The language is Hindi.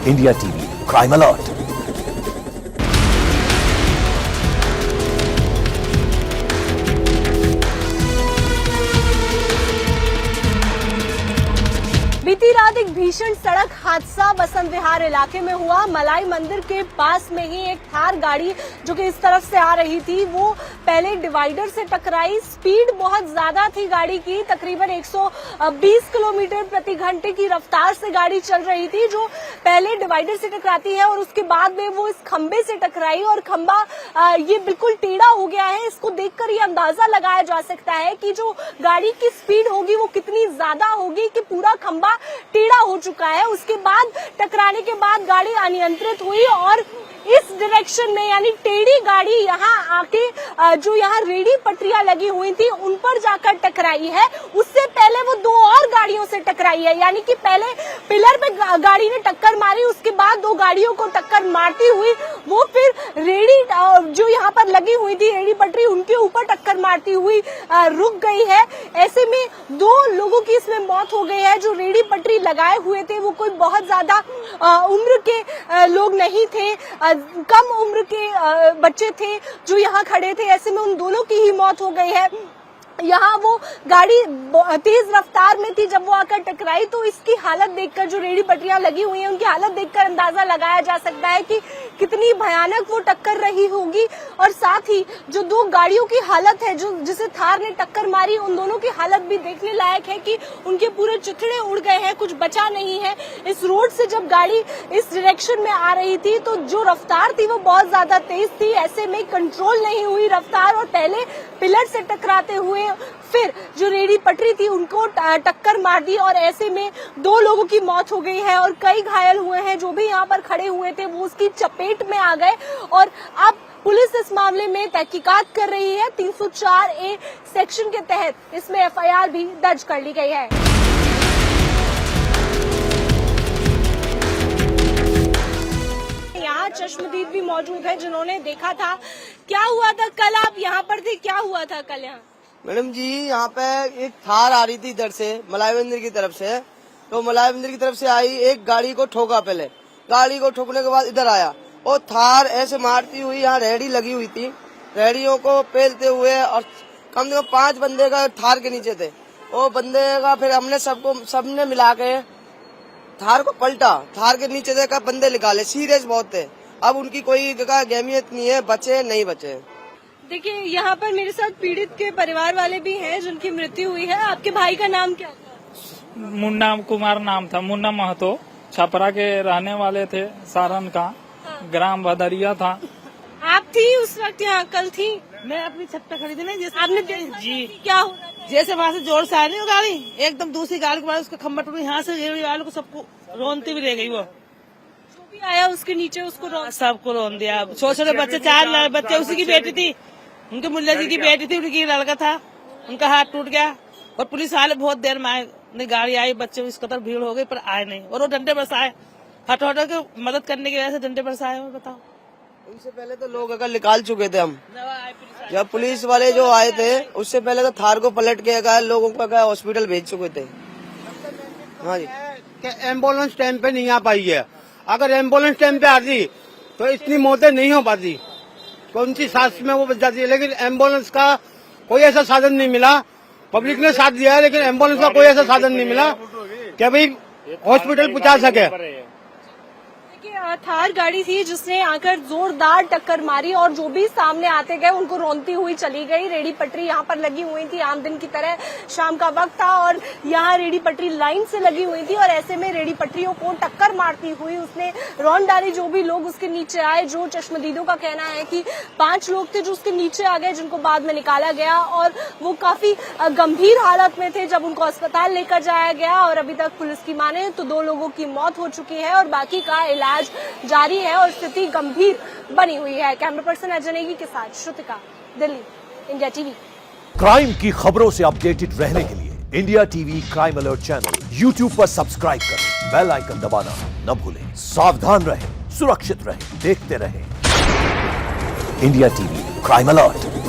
India TV crime alert. बीती रात एक भीषण सड़क हादसा बसंत विहार इलाके में हुआ। मलाई मंदिर के पास में ही एक थार गाड़ी जो कि इस तरफ से आ रही थी, वो पहले डिवाइडर से टकराई। स्पीड बहुत ज्यादा थी गाड़ी की, तकरीबन 120 किलोमीटर प्रति घंटे की रफ्तार से गाड़ी चल रही थी, जो पहले डिवाइडर से टकराती है और उसके बाद में वो इस खंबे से टकराई और खंबा ये बिल्कुल टेढ़ा हो गया है। इसको देखकर ये अंदाजा लगाया जा सकता है कि जो गाड़ी की स्पीड होगी वो कितनी ज्यादा होगी कि पूरा खंबा टेढ़ा हो चुका है। उसके बाद टकराने के बाद गाड़ी अनियंत्रित हुई और इस डायरेक्शन में यानी टेढ़ी गाड़ी यहाँ आके जो यहाँ रेडी पटरियां लगी हुई थी उन पर जाकर टकराई है। उससे पहले वो दो और गाड़ियों से टकराई है, यानी कि पहले पिलर पे गाड़ी ने टक्कर मारी, उसके बाद दो गाड़ियों को टक्कर मारती हुई वो फिर रेडी जो यहाँ पर लगी हुई थी रेडी पटरी उनके ऊपर टक्कर मारती हुई रुक गई है। ऐसे में दो लोगों की इसमें मौत हो गई है। जो रेडी पटरी लगाए हुए थे वो कोई बहुत ज्यादा उम्र के लोग नहीं थे, कम उम्र के बच्चे थे जो यहाँ खड़े थे। ऐसे में उन दोनों की ही मौत हो गई है। यहाँ वो गाड़ी तेज रफ्तार में थी, जब वो आकर टकराई तो इसकी हालत देखकर, जो रेडी पटरियां लगी हुई हैं उनकी हालत देखकर अंदाजा लगाया जा सकता है कि कितनी भयानक वो टक्कर रही होगी। और साथ ही जो दो गाड़ियों की हालत है, जो जिसे थार ने टक्कर मारी, उन दोनों की हालत भी देखने लायक है कि उनके पूरे चिथड़े उड़ गए हैं, कुछ बचा नहीं है। इस रोड से जब गाड़ी इस डायरेक्शन में आ रही थी तो जो रफ्तार थी वो बहुत ज्यादा तेज थी। ऐसे में कंट्रोल नहीं हुई रफ्तार और पहले पिलर से टकराते हुए फिर जो रेडी पटरी थी उनको टक्कर मार दी और ऐसे में दो लोगों की मौत हो गई है और कई घायल हुए हैं। जो भी यहाँ पर खड़े हुए थे वो उसकी चपेट में आ गए और अब पुलिस इस मामले में तहकीकात कर रही है। 304A सेक्शन के तहत इसमें FIR भी दर्ज कर ली गई है। यहाँ चश्मदीद भी मौजूद है जिन्होंने देखा था। क्या हुआ था कल? आप यहाँ पर थे, क्या हुआ था कल यहाँ? मैडम जी, यहाँ पे एक थार आ रही थी इधर से मलाई मंदिर की तरफ से, तो मलाई मंदिर की तरफ से आई, एक गाड़ी को ठोका। पहले गाड़ी को ठोकने के बाद इधर आया और थार ऐसे मारती हुई यहाँ रेहड़ी लगी हुई थी, रेहड़ियों को पेलते हुए और कम से कम 5 बंदे का थार के नीचे थे। वो बंदे का फिर हमने सबने मिला के थार को पलटा, थार के नीचे देखा बंदे निकाले, सीरियस बहुत थे। अब उनकी कोई गहमियत नहीं है, बचे नहीं बचे। देखिए, यहाँ पर मेरे साथ पीड़ित के परिवार वाले भी हैं जिनकी मृत्यु हुई है। आपके भाई का नाम क्या था? मुन्ना कुमार नाम था, मुन्ना महतो, छपरा के रहने वाले थे, सारण का। हाँ। ग्राम भदरिया था। आप थी उस वक्त यहाँ? कल थी? मैं अपनी छत पे खड़ी थी ना, जैसे आपने जी क्या हो रहा था? जैसे वहाँ से जोर से आ रही हो गाड़ी, एकदम दूसरी गाड़ी के बाद उसका खम्भा टूट, यहाँ से रेहड़ी वालों को सबको रोनती भी रह गई। वो जो भी आया उसके नीचे उसको सबको रोन दिया। छोटे छोटे बच्चे, 4 बच्चे, उसी की बेटी थी, उनके मुल्ला जी की बेटी थी, उनकी लड़का था, उनका हाथ टूट गया। और पुलिस वाले बहुत देर में आए, गाड़ी आई, बच्चे इस कदर भीड़ हो गई पर आए नहीं। और वो डंडे बरसाए, हटो के मदद करने की वजह से डंडे बरसाए। बताओ, उससे पहले तो लोग अगर निकाल चुके थे हम, जब पुलिस वाले जो आए थे उससे पहले तो थार को पलट के लोगों को हॉस्पिटल भेज चुके थे। हाँ जी, एम्बुलेंस टाइम पे नहीं आ पाई है। अगर एम्बुलेंस टाइम पे आती तो इतनी मौतें नहीं हो पाती, कौन सी सांस में वो बच जाती है। लेकिन एम्बुलेंस का कोई ऐसा साधन नहीं मिला। पब्लिक ने साथ दिया है लेकिन एम्बुलेंस का कोई ऐसा साधन नहीं मिला कि भाई हॉस्पिटल पहुंचा सके। थार गाड़ी थी जिसने आकर जोरदार टक्कर मारी और जो भी सामने आते गए उनको रोनती हुई चली गई। रेडी पटरी यहाँ पर लगी हुई थी, आम दिन की तरह शाम का वक्त था और यहाँ रेडी पटरी लाइन से लगी हुई थी और ऐसे में रेडी पटरियों को टक्कर मारती हुई उसने रौन डाली। जो भी लोग उसके नीचे आए, जो चश्मदीदों का कहना है कि 5 लोग थे जो उसके नीचे आ गए, जिनको बाद में निकाला गया और वो काफी गंभीर हालत में थे जब उनको अस्पताल लेकर जाया गया। और अभी तक पुलिस की माने तो 2 लोगों की मौत हो चुकी है और बाकी का इलाज जारी है और स्थिति गंभीर बनी हुई है। कैमरा पर्सन अजय नेगी के साथ Shrutika, Delhi, India TV. Crime की खबरों से अपडेटेड रहने के लिए India TV crime alert channel YouTube पर सब्सक्राइब करें, बेल आइकन दबाना न भूलें। सावधान रहें, सुरक्षित रहें, देखते रहें इंडिया टीवी क्राइम अलर्ट।